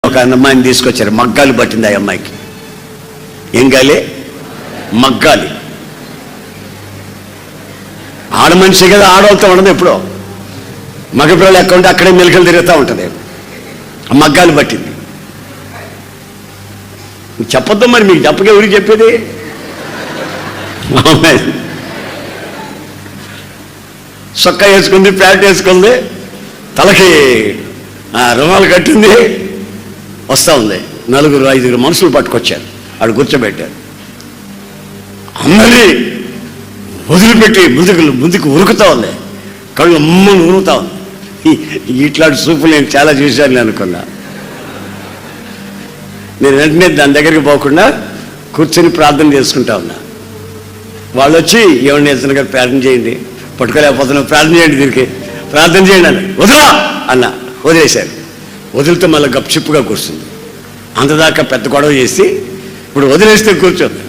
ఒక అమ్మాయిని తీసుకొచ్చారు, మగ్గాలు పట్టింది ఆ అమ్మాయికి. ఏం గాలి? మగ్గాలి. ఆడ మనిషి కదా, ఆడవాళ్ళతో ఉండదు ఎప్పుడో. మగపిల్లలు ఎక్కడ ఉంటే అక్కడే మెలికలు తిరుగుతూ ఉంటుంది. మగ్గాలు పట్టింది. చెప్పొద్దు మరి, మీకు చెప్పగా ఎవరికి చెప్పేది? సొక్క వేసుకుంది, ప్యాంట్ వేసుకుంది, తలకి రుమాలు కట్టింది, వస్తూ ఉంది. 4-5 మనుషులు పట్టుకొచ్చారు, ఆడు కూర్చోబెట్టారు. అందరినీ వదిలిపెట్టి ముందుకు ఉరుకుతా ఉంది, కళ్ళు అమ్మని ఉరుకుతా ఉంది. ఇట్లాంటి సూపులు నేను చాలా చూశాను అనుకున్నా. నేను వెంటనే దాని దగ్గరికి పోకుండా కూర్చొని ప్రార్థన చేసుకుంటా ఉన్నా. వాళ్ళు వచ్చి ఏమన్నా ఇతను గారు ప్రార్థన చేయండి, పట్టుకోలేకపోతున్నాం, ప్రార్థన చేయండి, దీనికి ప్రార్థన చేయండి అని వదిలా అన్న. వదిలేశారు. వదిలితే మళ్ళీ గప్చిప్పుగా కూర్చుంది. అంతదాకా పెద్ద గొడవ చేసి ఇప్పుడు వదిలేస్తే కూర్చోదు.